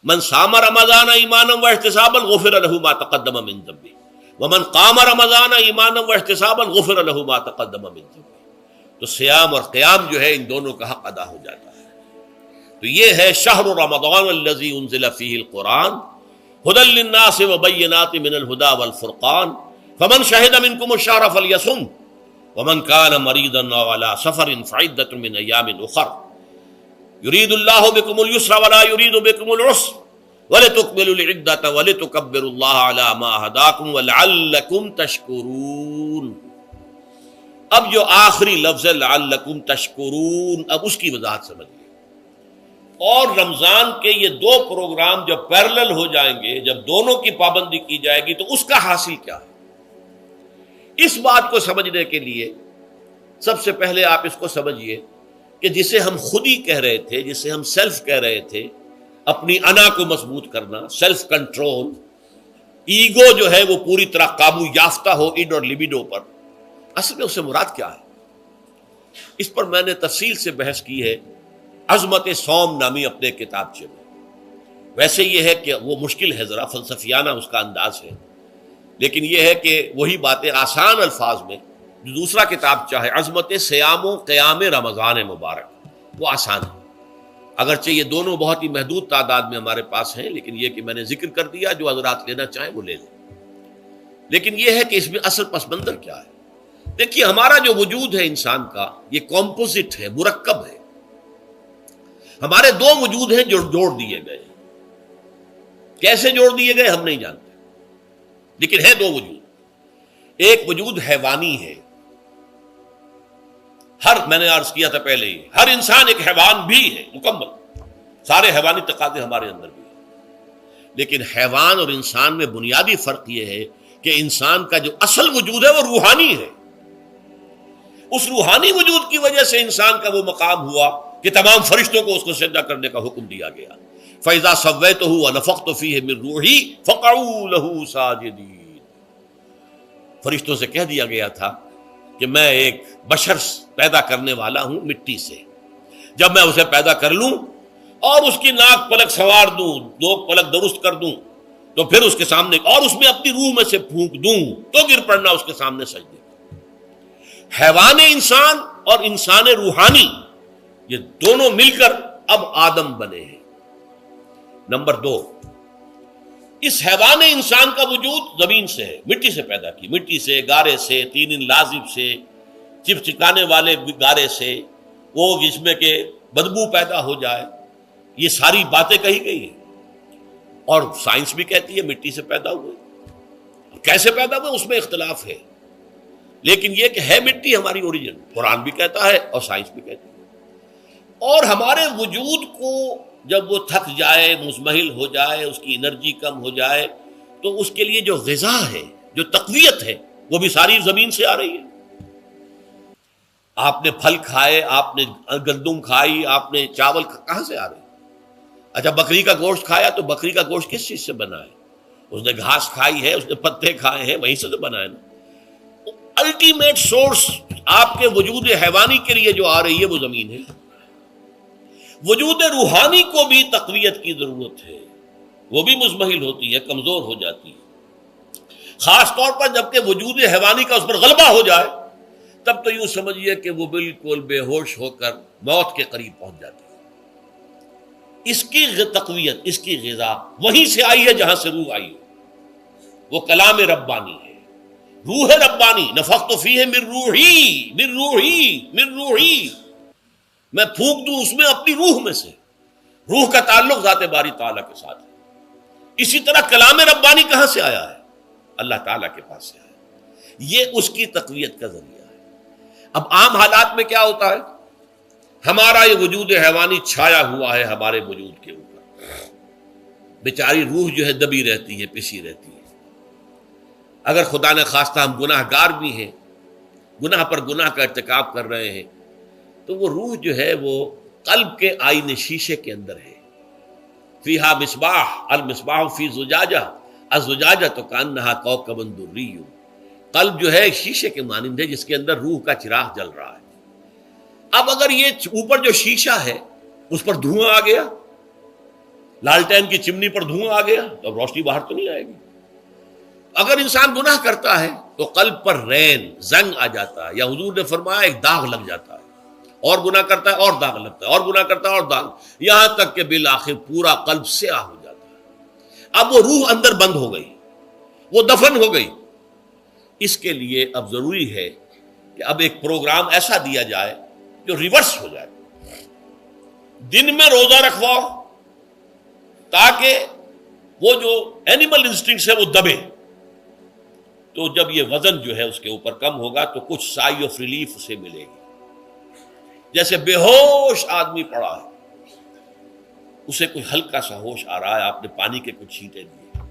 من صام رمضان ایمانا واحتسابا غفر له ما تقدم من ذنبه ومن قام رمضان ایمانا واحتسابا غفر له ما تقدم من ذنبه. تو سیام اور قیام جو ہے ان دونوں کا حق ادا ہو جاتا ہے. تو یہ ہے شہر رمضان الذی انزل فیہ القرآن ہدی للناس وبینات من الہدی والفرقان فمن شہد منکم الشہر فلیصم ومن کان مریضا او علی سفر فعدۃ من ایام اخر یرید اللہ بکم اليسر ولا یرید بکم العسر ولتکملوا العدۃ ولتکبروا اللہ علی ما ہداکم ولعلکم تشکرون. اب جو آخری لفظ ہے لعلکم تشکرون، اب اس کی وضاحت سمجھیے. اور رمضان کے یہ دو پروگرام جب پیرلل ہو جائیں گے، جب دونوں کی پابندی کی جائے گی، تو اس کا حاصل کیا ہے؟ اس بات کو سمجھنے کے لیے سب سے پہلے آپ اس کو سمجھیے کہ جسے ہم خود ہی کہہ رہے تھے، جسے ہم سیلف کہہ رہے تھے، اپنی انا کو مضبوط کرنا، سیلف کنٹرول، ایگو جو ہے وہ پوری طرح قابو یافتہ ہو اڈ اور لیبیڈو پر، اصل میں اس سے مراد کیا ہے؟ اس پر میں نے تفصیل سے بحث کی ہے عظمت صوم نامی اپنے کتابچے میں. ویسے یہ ہے کہ وہ مشکل ہے، ذرا فلسفیانہ اس کا انداز ہے، لیکن یہ ہے کہ وہی باتیں آسان الفاظ میں جو دوسرا کتاب چاہے عظمت سیام و قیام رمضان مبارک، وہ آسان ہے. اگرچہ یہ دونوں بہت ہی محدود تعداد میں ہمارے پاس ہیں، لیکن یہ کہ میں نے ذکر کر دیا، جو حضرات لینا چاہیں وہ لے لیں. لیکن یہ ہے کہ اس میں اصل پس منظر کیا ہے. دیکھیے، ہمارا جو وجود ہے انسان کا، یہ کمپوزٹ ہے، مرکب ہے. ہمارے دو وجود ہیں جو جوڑ دیے گئے. کیسے جوڑ دیے گئے ہم نہیں جانتے، لیکن ہے دو وجود. ایک وجود حیوانی ہے، میں نے عرض کیا تھا پہلے ہی، ہر انسان ایک حیوان بھی ہے مکمل، سارے حیوانی تقاضے ہمارے اندر بھی ہیں. لیکن حیوان اور انسان میں بنیادی فرق یہ ہے کہ انسان کا جو اصل وجود ہے وہ روحانی ہے. اس روحانی وجود کی وجہ سے انسان کا وہ مقام ہوا کہ تمام فرشتوں کو اس کو سجدہ کرنے کا حکم دیا گیا. فَإِذَا سَوَّيْتُهُ وَنَفَخْتُ فِيهِ مِن رُوحِي فَقَعُوا لَهُ سَاجِدِينَ. فرشتوں سے کہہ دیا گیا تھا کہ میں ایک بشر پیدا کرنے والا ہوں مٹی سے. جب میں اسے پیدا کر لوں اور اس کی ناک پلک سنوار دوں، دو پلک درست کر دوں، تو پھر اس کے سامنے اور اس میں اپنی روح میں سے پھونک دوں تو گر پڑنا اس کے سامنے سجدے. حیوان انسان اور انسان روحانی، یہ دونوں مل کر اب آدم بنے ہیں. نمبر دو، اس حیوان انسان کا وجود زمین سے ہے، مٹی سے پیدا کی، مٹی سے، گارے سے، تین لازب سے، چپچکانے والے گارے سے، وہ جس میں کہ بدبو پیدا ہو جائے، یہ ساری باتیں کہی گئی ہیں. اور سائنس بھی کہتی ہے مٹی سے پیدا ہوئے. کیسے پیدا ہوئے اس میں اختلاف ہے، لیکن یہ کہ ہے مٹی ہماری اوریجن. قرآن بھی کہتا ہے اور سائنس بھی کہتی ہے. اور ہمارے وجود کو جب وہ تھک جائے، مزمحل ہو جائے، اس کی انرجی کم ہو جائے، تو اس کے لیے جو غذا ہے، جو تقویت ہے، وہ بھی ساری زمین سے آ رہی ہے. آپ نے پھل کھائے، آپ نے گندم کھائی، آپ نے چاول کہاں سے آ رہے؟ اچھا، بکری کا گوشت کھایا تو بکری کا گوشت کس چیز سے بنا ہے؟ اس نے گھاس کھائی ہے، اس نے پتے کھائے ہیں، وہیں سے تو بنا ہے نا. الٹیمیٹ سورس آپ کے وجود حیوانی کے لیے جو آ رہی ہے وہ زمین ہے. وجود روحانی کو بھی تقویت کی ضرورت ہے، وہ بھی مزمحل ہوتی ہے، کمزور ہو جاتی ہے. خاص طور پر جبکہ وجود حیوانی کا اس پر غلبہ ہو جائے، تب تو یوں سمجھیے کہ وہ بالکل بے ہوش ہو کر موت کے قریب پہنچ جاتی ہے. اس کی تقویت، اس کی غذا وہیں سے آئی ہے جہاں سے روح آئی ہے. وہ کلام ربانی ہے، روح ربانی. نفخت فیہ من روحی، من روحی، من روحی، میں پھونک دوں اس میں اپنی روح میں سے. روح کا تعلق ذات باری تعالیٰ کے ساتھ ہے. اسی طرح کلام ربانی کہاں سے آیا ہے؟ اللہ تعالیٰ کے پاس سے آیا ہے. یہ اس کی تقویت کا ذریعہ ہے. اب عام حالات میں کیا ہوتا ہے؟ ہمارا یہ وجود حیوانی چھایا ہوا ہے ہمارے وجود کے اوپر. بیچاری روح جو ہے دبی رہتی ہے، پسی رہتی ہے. اگر خدا نے خواستہ ہم گناہ گار بھی ہیں، گناہ پر گناہ کا ارتکاب کر رہے ہیں، تو وہ روح جو ہے وہ قلب کے آئینے شیشے کے اندر ہے. فیہا مصباح، المصباح فی زجاجہ، الزجاجہ تو کانہا کوکب دری. قلب جو ہے شیشے کے مانند ہے جس کے اندر روح کا چراغ جل رہا ہے. اب اگر یہ اوپر جو شیشہ ہے اس پر دھواں آ گیا لالٹین کی چمنی پر دھواں آ گیا تو اب روشنی باہر تو نہیں آئے گی. اگر انسان گناہ کرتا ہے تو قلب پر رین زنگ آ جاتا ہے، یا حضور نے فرمایا ایک داغ لگ جاتا ہے، اور گناہ کرتا ہے اور داغ لگتا ہے، اور گناہ کرتا ہے اور داغ، یہاں تک کہ بالآخر پورا قلب سیاہ ہو جاتا ہے. اب وہ روح اندر بند ہو گئی، وہ دفن ہو گئی. اس کے لیے اب ضروری ہے کہ اب ایک پروگرام ایسا دیا جائے جو ریورس ہو جائے. دن میں روزہ رکھواؤ تاکہ وہ جو اینیمل انسٹنکٹس ہے وہ دبے. تو جب یہ وزن جو ہے اس کے اوپر کم ہوگا تو کچھ سائی آف ریلیف اسے ملے گی. جیسے بے ہوش آدمی پڑا ہے، اسے کوئی ہلکا سا ہوش آ رہا ہے، آپ نے پانی کے کچھ چھینٹے دیے،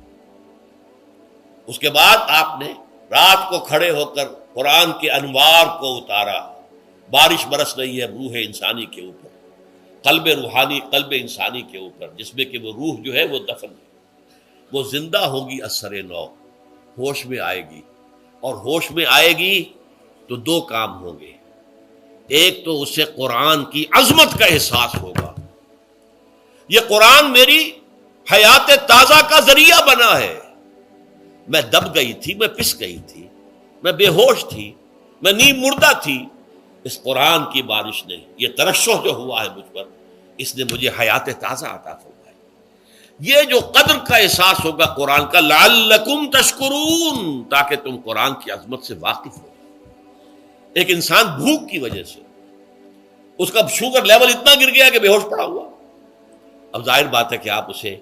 اس کے بعد آپ نے رات کو کھڑے ہو کر قرآن کے انوار کو اتارا. بارش برس رہی ہے روح انسانی کے اوپر، قلب روحانی، قلب انسانی کے اوپر، جس میں کہ وہ روح جو ہے وہ دفن ہے، وہ زندہ ہوگی اثر نو، ہوش میں آئے گی. اور ہوش میں آئے گی تو دو کام ہوں گے. ایک تو اسے قرآن کی عظمت کا احساس ہوگا، یہ قرآن میری حیات تازہ کا ذریعہ بنا ہے. میں دب گئی تھی، میں پس گئی تھی، میں بے ہوش تھی، میں نیم مردہ تھی. اس قرآن کی بارش نے، یہ ترشح جو ہوا ہے مجھ پر، اس نے مجھے حیات تازہ عطا فرمائی. یہ جو قدر کا احساس ہوگا قرآن کا، لعلکم تشکرون، تاکہ تم قرآن کی عظمت سے واقف ہو. ایک انسان بھوک کی وجہ سے اس کا شوگر لیول اتنا گر گیا کہ بے ہوش پڑا ہوا. اب ظاہر بات ہے کہ آپ اسے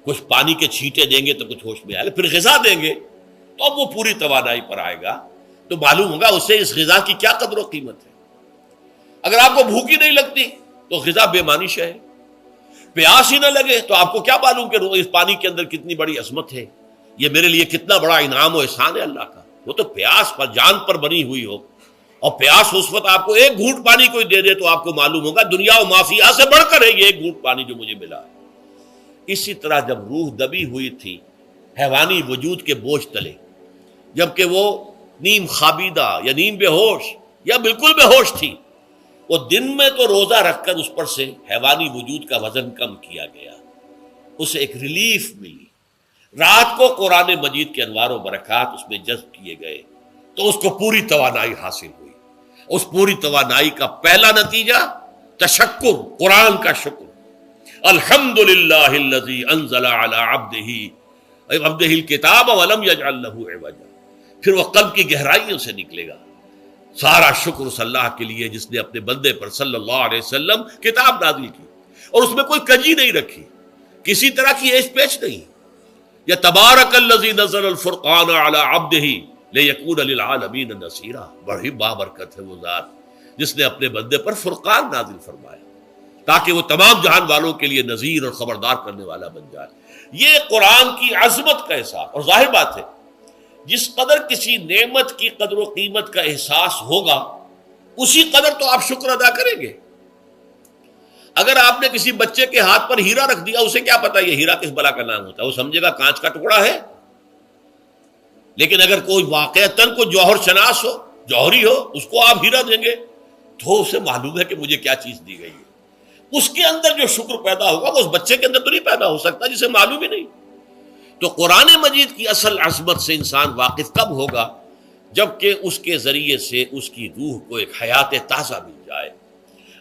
کچھ پانی کے چھینٹے دیں گے تو کچھ ہوش میں آئے گا، پھر غذا دیں گے تو اب وہ پوری توانائی پر آئے گا، تو معلوم ہوگا اسے اس غذا کی کیا قدر و قیمت ہے. اگر آپ کو بھوک ہی نہیں لگتی تو غذا بے معنی شے ہے. پیاس ہی نہ لگے تو آپ کو کیا معلوم کہ اس پانی کے اندر کتنی بڑی عظمت ہے، یہ میرے لیے کتنا بڑا انعام و احسان ہے اللہ کا. وہ تو پیاس پر جان پر بنی ہوئی ہو، اور پیاس اس وقت آپ کو ایک گھونٹ پانی کوئی دے دے تو آپ کو معلوم ہوگا دنیا و مافیہ سے بڑھ کر ہے یہ ایک گھونٹ پانی جو مجھے ملا ہے. اسی طرح جب روح دبی ہوئی تھی حیوانی وجود کے بوجھ تلے، جبکہ وہ نیم خوابیدہ یا نیم بے ہوش یا بالکل بے ہوش تھی، وہ دن میں تو روزہ رکھ کر اس پر سے حیوانی وجود کا وزن کم کیا گیا، اسے ایک ریلیف ملی. رات کو قرآن مجید کے انوار و برکات اس میں جذب کیے گئے تو اس کو پوری توانائی حاصل ہوئی. اس پوری توانائی کا پہلا نتیجہ تشکر، قرآن کا شکر. الحمدللہ الذی انزل علی عبدہ الکتاب ولم یجعل لہ عوجا. پھر وہ قلب کی گہرائیوں سے نکلے گا. سارا شکر اس اللہ کے لیے جس نے اپنے بندے پر صلی اللہ علیہ وسلم کتاب نازل کی اور اس میں کوئی کجی نہیں رکھی، کسی طرح کی ایچ پیچ نہیں. یا تبارک الذی نزل الفرقان علی عبدہ لیکون للعالمین نصیرا. بڑی بابرکت ہے وہ ذات جس نے اپنے بندے پر فرقان نازل فرمایا تاکہ وہ تمام جہان والوں کے لیے نذیر اور خبردار کرنے والا بن جائے. یہ قرآن کی عظمت کا احساس. اور ظاہر بات ہے جس قدر کسی نعمت کی قدر و قیمت کا احساس ہوگا اسی قدر تو آپ شکر ادا کریں گے. اگر آپ نے کسی بچے کے ہاتھ پر ہیرا رکھ دیا، اسے کیا پتا یہ ہیرا کس بلا کا نام ہوتا ہے، وہ سمجھے گا کانچ کا ٹکڑا ہے. لیکن اگر کوئی واقعتاً کو جوہر شناس ہو، جوہری ہو، اس کو آپ ہیرا دیں گے تو اسے معلوم ہے کہ مجھے کیا چیز دی گئی ہے. اس کے اندر جو شکر پیدا ہوگا وہ اس بچے کے اندر تو نہیں پیدا ہو سکتا جسے معلوم ہی نہیں. تو قرآن مجید کی اصل عظمت سے انسان واقف کب ہوگا؟ جبکہ اس کے ذریعے سے اس کی روح کو ایک حیات تازہ مل جائے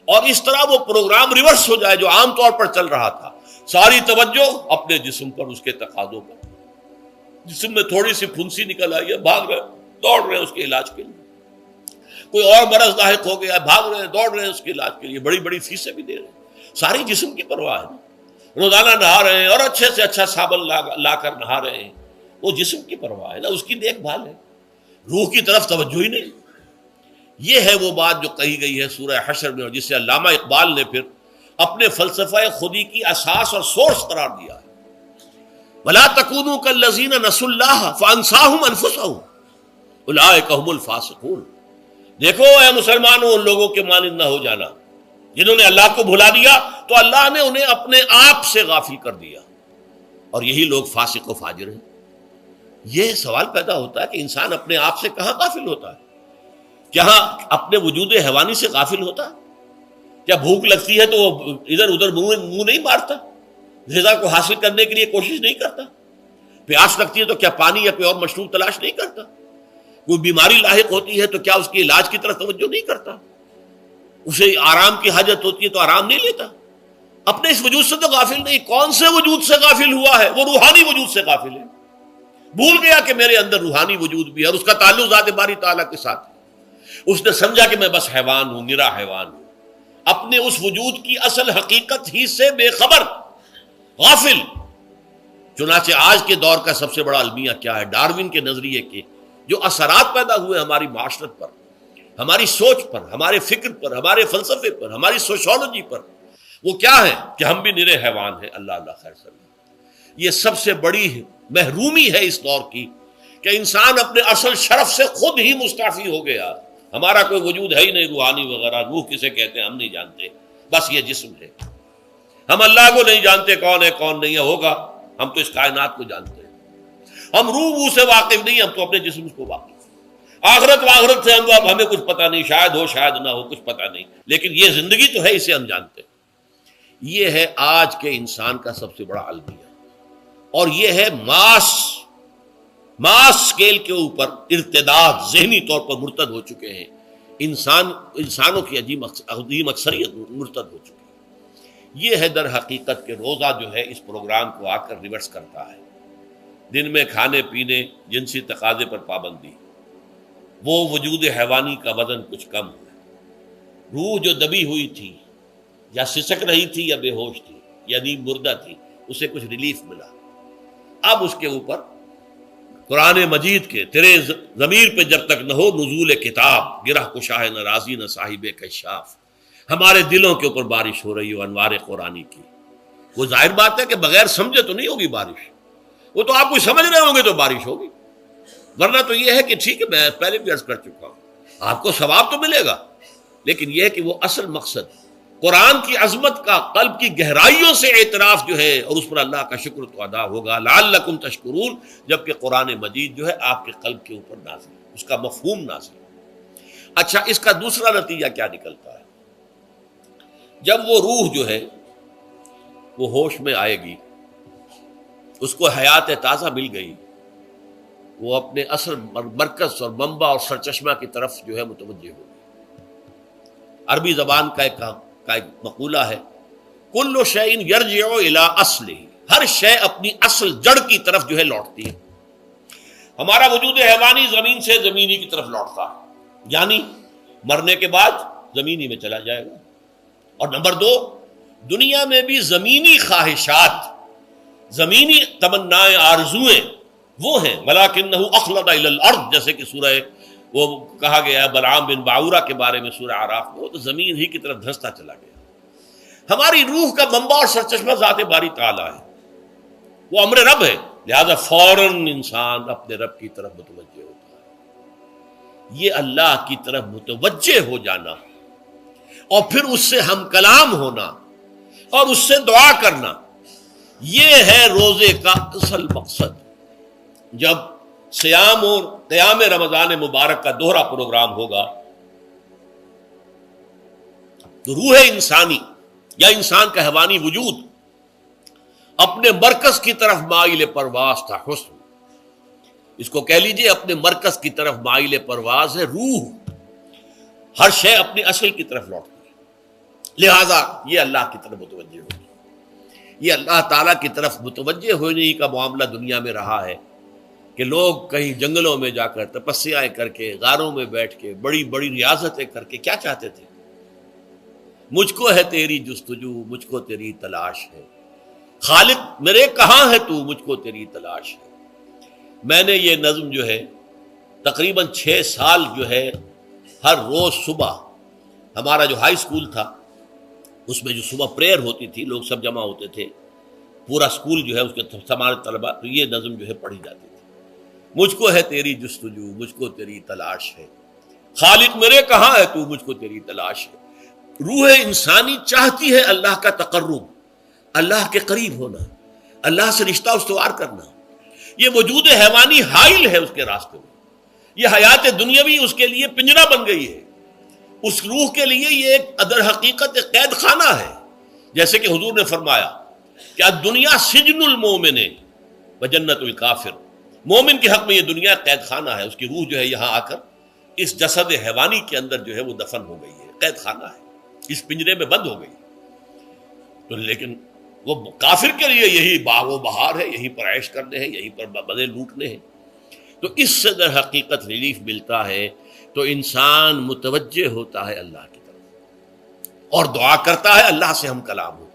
اور اس طرح وہ پروگرام ریورس ہو جائے جو عام طور پر چل رہا تھا. ساری توجہ اپنے جسم پر، اس کے تقاضوں پر. جسم میں تھوڑی سی پھنسی نکل آئی ہے، بھاگ رہے دوڑ رہے ہیں اس کے علاج کے لیے. کوئی اور مرض لاحق ہو گیا، بھاگ رہے ہیں دوڑ رہے ہیں اس کے علاج کے لیے، بڑی بڑی فیسیں بھی دے رہے ہیں. ساری جسم کی پرواہ ہے. روزانہ نہا رہے ہیں اور اچھے سے اچھا صابن لا کر نہا رہے ہیں، وہ جسم کی پرواہ ہے نا، اس کی دیکھ بھال ہے. روح کی طرف توجہ ہی نہیں. یہ ہے وہ بات جو کہی گئی ہے سورہ حشر میں اور جسے علامہ اقبال نے پھر اپنے فلسفہ خودی کی اساس اور سورس قرار دیا ہے. وَلَا تَكُونُوا كَالَّذِينَ نَسُوا اللَّهَ فَأَنسَاهُمْ أَنفُسَهُمْ أُولَٰئِكَ هُمُ الْفَاسِقُونَ. دیکھو اے مسلمانوں، ان لوگوں کے مانند نہ ہو جانا جنہوں نے اللہ کو بھلا دیا تو اللہ نے انہیں اپنے آپ سے غافل کر دیا، اور یہی لوگ فاسق و فاجر ہیں. یہ سوال پیدا ہوتا ہے کہ انسان اپنے آپ سے کہاں غافل ہوتا ہے؟ کیا اپنے وجود حیوانی سے غافل ہوتا ہے؟ کیا بھوک لگتی ہے تو وہ ادھر ادھر منہ نہیں مارتا؟ غذا کو حاصل کرنے کے لیے کوشش نہیں کرتا؟ پیاس لگتی ہے تو کیا پانی یا کوئی اور مشروب تلاش نہیں کرتا؟ کوئی بیماری لاحق ہوتی ہے تو کیا اس کے علاج کی طرف توجہ نہیں کرتا؟ اسے آرام کی حاجت ہوتی ہے تو آرام نہیں لیتا؟ اپنے اس وجود سے تو غافل نہیں. کون سے وجود سے غافل ہوا ہے؟ وہ روحانی وجود سے غافل ہے. بھول گیا کہ میرے اندر روحانی وجود بھی ہے اور اس کا تعلق ذات باری تعالیٰ کے ساتھ ہے. اس نے سمجھا کہ میں بس حیوان ہوں، نرا حیوان ہوں، اپنے اس وجود کی اصل حقیقت ہی سے بے خبر، غافل. چنانچہ آج کے دور کا سب سے بڑا المیہ کیا ہے؟ ڈاروین کے نظریے کے جو اثرات پیدا ہوئے ہماری معاشرت پر، ہماری سوچ پر، ہمارے فکر پر، ہمارے فلسفے پر، ہماری سوشولوجی پر، وہ کیا ہے کہ ہم بھی نرے حیوان ہیں. اللہ اللہ خیر سلام. یہ سب سے بڑی محرومی ہے اس دور کی کہ انسان اپنے اصل شرف سے خود ہی مستعفی ہو گیا. ہمارا کوئی وجود ہے ہی نہیں روحانی وغیرہ. روح کسے کہتے ہیں ہم نہیں جانتے، بس یہ جسم ہے. ہم اللہ کو نہیں جانتے کون ہے کون نہیں ہے. ہوگا، ہم تو اس کائنات کو جانتے ہیں. ہم روح سے واقف نہیں، ہم تو اپنے جسم کو واقف. آخرت سے ہمیں کچھ پتہ نہیں، شاید ہو شاید نہ ہو، کچھ پتہ نہیں، لیکن یہ زندگی تو ہے، اسے ہم جانتے ہیں. یہ ہے آج کے انسان کا سب سے بڑا المیہ، اور یہ ہے ماس اسکیل کے اوپر ارتداد، ذہنی طور پر مرتد ہو چکے ہیں. انسانوں کی عظیم اکثریت مرتد ہو چکی ہے. یہ ہے در حقیقت کہ روزہ جو ہے اس پروگرام کو آ کر ریورس کرتا ہے. دن میں کھانے پینے، جنسی تقاضے پر پابندی، وہ وجود حیوانی کا وزن کچھ کم ہے. روح جو دبی ہوئی تھی یا سسک رہی تھی یا بے ہوش تھی یا نیند مردہ تھی، اسے کچھ ریلیف ملا. اب اس کے اوپر قرآن مجید کے تیرے ضمیر پہ جب تک نہ ہو نزول کتاب، گرہ کشاہ نہ راضی نہ صاحب کشاف، ہمارے دلوں کے اوپر بارش ہو رہی ہو انوار قرآنی کی. وہ ظاہر بات ہے کہ بغیر سمجھے تو نہیں ہوگی بارش، وہ تو آپ کوئی سمجھ رہے ہوں گے تو بارش ہوگی. ورنہ تو یہ ہے کہ ٹھیک ہے، میں پہلے بھی عرض کر چکا ہوں، آپ کو ثواب تو ملے گا، لیکن یہ ہے کہ وہ اصل مقصد قرآن کی عظمت کا قلب کی گہرائیوں سے اعتراف جو ہے، اور اس پر اللہ کا شکر تو ادا ہوگا. لعلکم تشکرون، جبکہ قرآن مجید جو ہے آپ کے قلب کے اوپر نازل ہے، اس کا مفہوم نازل ہے. اچھا، اس کا دوسرا نتیجہ کیا نکلتا ہے؟ جب وہ روح جو ہے وہ ہوش میں آئے گی، اس کو حیات تازہ مل گئی، وہ اپنے اصل مرکز اور منبع اور سرچشمہ کی طرف جو ہے متوجہ ہوگی. عربی زبان کا ایک مقولہ ہے، کل شیء یرجع الی اصلہ، ہر شے اپنی اصل جڑ کی طرف جو ہے لوٹتی ہے. ہمارا وجود حیوانی زمین سے زمینی کی طرف لوٹتا ہے، یعنی مرنے کے بعد زمینی میں چلا جائے گا. اور نمبر دو، دنیا میں بھی زمینی خواہشات، زمینی تمنائیں، آرزویں وہ ہیں. ولکنہ اخلد الی الارض، جیسے کہ سورہ وہ کہا گیا ہے بلعام بن باعورہ کے بارے میں سورہ اعراف میں، وہ تو زمین ہی کی طرف دھنستا چلا گیا. ہماری روح کا منبع اور سرچشمہ ذات باری تعالیٰ ہے، وہ امر رب ہے، لہذا فوراً انسان اپنے رب کی طرف متوجہ ہوتا ہے. یہ اللہ کی طرف متوجہ ہو جانا اور پھر اس سے ہم کلام ہونا اور اس سے دعا کرنا، یہ ہے روزے کا اصل مقصد. جب سیام اور قیام رمضان مبارک کا دوہرا پروگرام ہوگا تو روح انسانی یا انسان کا حیوانی وجود اپنے مرکز کی طرف مائل پرواز تھا. حسن، اس کو کہہ لیجئے اپنے مرکز کی طرف مائل پرواز ہے. روح ہر شے اپنی اصل کی طرف لوٹتی ہے، لہذا یہ اللہ کی طرف متوجہ ہوگی. یہ اللہ تعالیٰ کی طرف متوجہ ہونے کا معاملہ دنیا میں رہا ہے کہ لوگ کہیں جنگلوں میں جا کر تپسیائیں کر کے، غاروں میں بیٹھ کے، بڑی بڑی ریاضتیں کر کے کیا چاہتے تھے؟ مجھ کو ہے تیری جستجو، مجھ کو تیری تلاش ہے. خالق میرے کہاں ہے تو، مجھ کو تیری تلاش ہے. میں نے یہ نظم جو ہے تقریباً 6 سال جو ہے ہر روز صبح، ہمارا جو ہائی اسکول تھا اس میں جو صبح پریئر ہوتی تھی، لوگ سب جمع ہوتے تھے، پورا اسکول جو ہے اس کے ہمارے طلباء، تو یہ نظم جو ہے پڑھی جاتی تھی. مجھ کو ہے تیری جستجو، مجھ کو تیری تلاش ہے. خالق میرے کہاں ہے تو، مجھ کو تیری تلاش ہے. روح انسانی چاہتی ہے اللہ کا تقرب، اللہ کے قریب ہونا، اللہ سے رشتہ استوار کرنا. یہ وجود حیوانی حائل ہے اس کے راستے میں. یہ حیات دنیاوی اس کے لیے پنجرا بن گئی ہے. اس روح کے لیے یہ ایک در حقیقت ایک قید خانہ ہے. جیسے کہ حضور نے فرمایا کہ دنیا سجن المومن و جنت الکافر، مومن کے حق میں یہ دنیا قید خانہ ہے، اس کی روح جو ہے یہاں آ کر اس جسد حیوانی کے اندر جو ہے وہ دفن ہو گئی ہے، قید خانہ ہے، اس پنجرے میں بند ہو گئی۔ تو لیکن وہ کافر کے لیے یہی باغ و بہار ہے، یہیں پر عیش کرنے ہیں، یہیں پر بدے لوٹنے ہیں۔ تو اس سے در حقیقت ریلیف ملتا ہے، تو انسان متوجہ ہوتا ہے اللہ کی طرف اور دعا کرتا ہے، اللہ سے ہم کلام ہوتا ہے۔